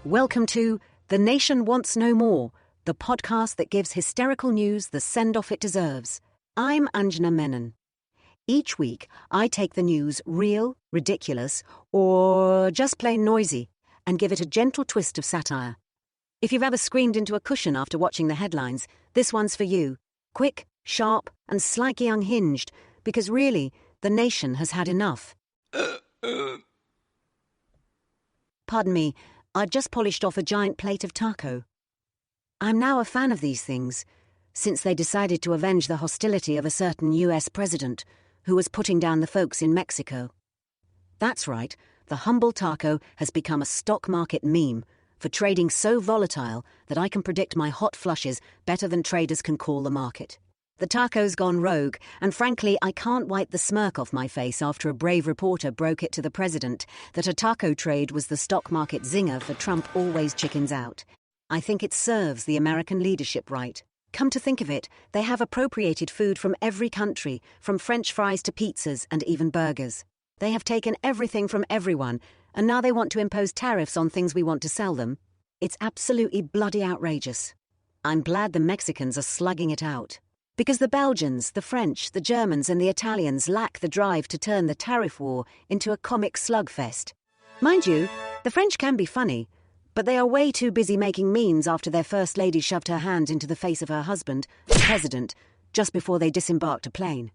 Welcome to The Nation Wants No More, the podcast that gives hysterical news the send-off it deserves. I'm Anjana Menon. Each week, I take the news real, ridiculous, or just plain noisy, and give it a gentle twist of satire. If you've ever screamed into a cushion after watching the headlines, this one's for you. Quick, sharp, and slightly unhinged, because really, the nation has had enough. Pardon me, I'd just polished off a giant plate of taco. I'm now a fan of these things, since they decided to avenge the hostility of a certain US president who was putting down the folks in Mexico. That's right, the humble taco has become a stock market meme for trading so volatile that I can predict my hot flushes better than traders can call the market. The taco's gone rogue, and frankly, I can't wipe the smirk off my face after a brave reporter broke it to the president that a taco trade was the stock market zinger for Trump always chickens out. I think it serves the American leadership right. Come to think of it, they have appropriated food from every country, from French fries to pizzas and even burgers. They have taken everything from everyone, and now they want to impose tariffs on things we want to sell them. It's absolutely bloody outrageous. I'm glad the Mexicans are slugging it out. Because the Belgians, the French, the Germans and the Italians lack the drive to turn the tariff war into a comic slugfest. Mind you, the French can be funny, but they are way too busy making memes after their first lady shoved her hand into the face of her husband, the president, just before they disembarked a plane.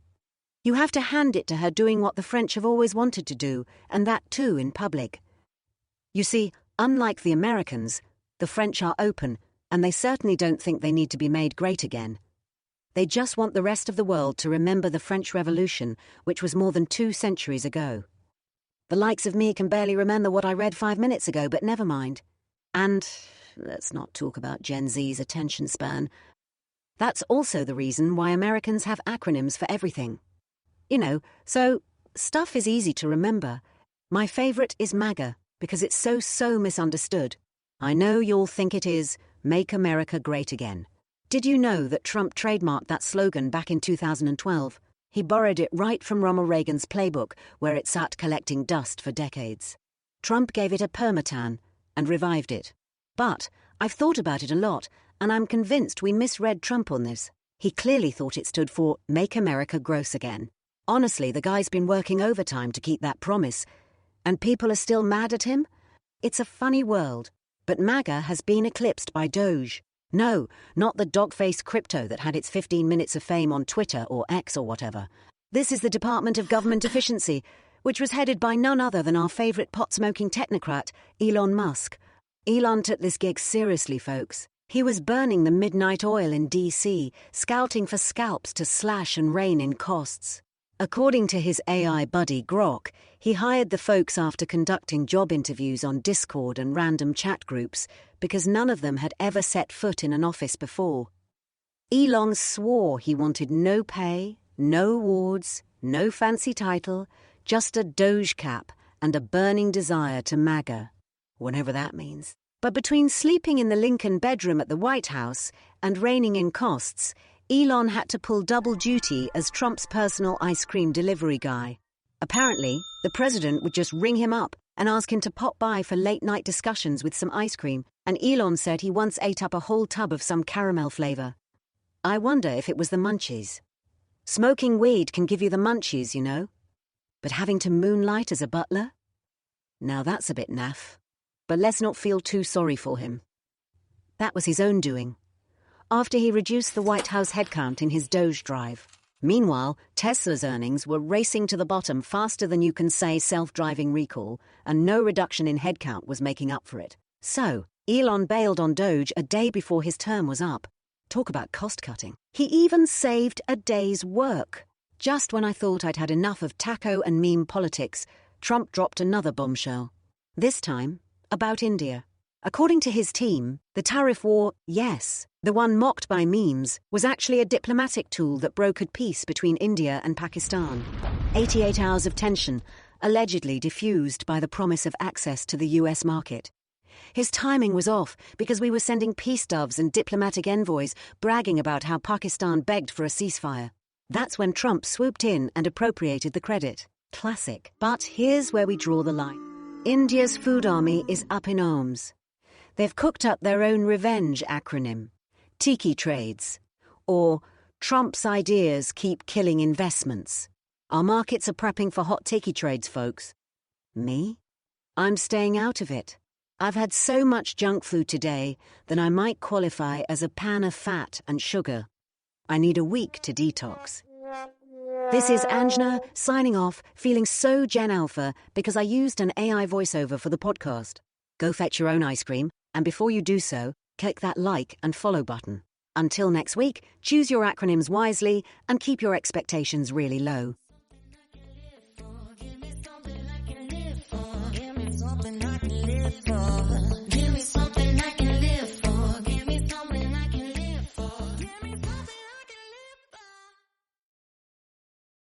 You have to hand it to her doing what the French have always wanted to do, and that too in public. You see, unlike the Americans, the French are open, and they certainly don't think they need to be made great again. They just want the rest of the world to remember the French Revolution, which was more than 2 centuries ago. The likes of me can barely remember what I read 5 minutes ago, but never mind. And let's not talk about Gen Z's attention span. That's also the reason why Americans have acronyms for everything. You know, so stuff is easy to remember. My favourite is MAGA, because it's so misunderstood. I know you'll think it is Make America Great Again. Did you know that Trump trademarked that slogan back in 2012? He borrowed it right from Ronald Reagan's playbook, where it sat collecting dust for decades. Trump gave it a permatan and revived it. But I've thought about it a lot, and I'm convinced we misread Trump on this. He clearly thought it stood for Make America Gross Again. Honestly, the guy's been working overtime to keep that promise, and people are still mad at him? It's a funny world, but MAGA has been eclipsed by DOGE. No, not the dog-faced crypto that had its 15 minutes of fame on Twitter or X or whatever. This is the Department of Government Efficiency, which was headed by none other than our favourite pot-smoking technocrat, Elon Musk. Elon took this gig seriously, folks. He was burning the midnight oil in DC, scouting for scalps to slash and rein in costs. According to his AI buddy Grok, he hired the folks after conducting job interviews on Discord and random chat groups because none of them had ever set foot in an office before. Elon swore he wanted no pay, no awards, no fancy title, just a Doge cap and a burning desire to MAGA, whatever that means. But between sleeping in the Lincoln bedroom at the White House and reining in costs, Elon had to pull double duty as Trump's personal ice cream delivery guy. Apparently, the president would just ring him up and ask him to pop by for late-night discussions with some ice cream, and Elon said he once ate up a whole tub of some caramel flavour. I wonder if it was the munchies. Smoking weed can give you the munchies, you know. But having to moonlight as a butler? Now that's a bit naff. But let's not feel too sorry for him. That was his own doing, after he reduced the White House headcount in his Doge drive. Meanwhile, Tesla's earnings were racing to the bottom faster than you can say self-driving recall, and no reduction in headcount was making up for it. So, Elon bailed on Doge a day before his term was up. Talk about cost-cutting. He even saved a day's work. Just when I thought I'd had enough of taco and meme politics, Trump dropped another bombshell. This time, about India. According to his team, the tariff war, yes, the one mocked by memes, was actually a diplomatic tool that brokered peace between India and Pakistan. 88 hours of tension, allegedly diffused by the promise of access to the US market. His timing was off because we were sending peace doves and diplomatic envoys bragging about how Pakistan begged for a ceasefire. That's when Trump swooped in and appropriated the credit. Classic. But here's where we draw the line. India's food army is up in arms. They've cooked up their own revenge acronym, Tiki Trades, or Trump's ideas keep killing investments. Our markets are prepping for hot tiki trades, folks. Me? I'm staying out of it. I've had so much junk food today that I might qualify as a pan of fat and sugar. I need a week to detox. This is Anjna, signing off, feeling so Gen Alpha because I used an AI voiceover for the podcast. Go fetch your own ice cream, and before you do so, click that like and follow button. Until next week, choose your acronyms wisely and keep your expectations really low.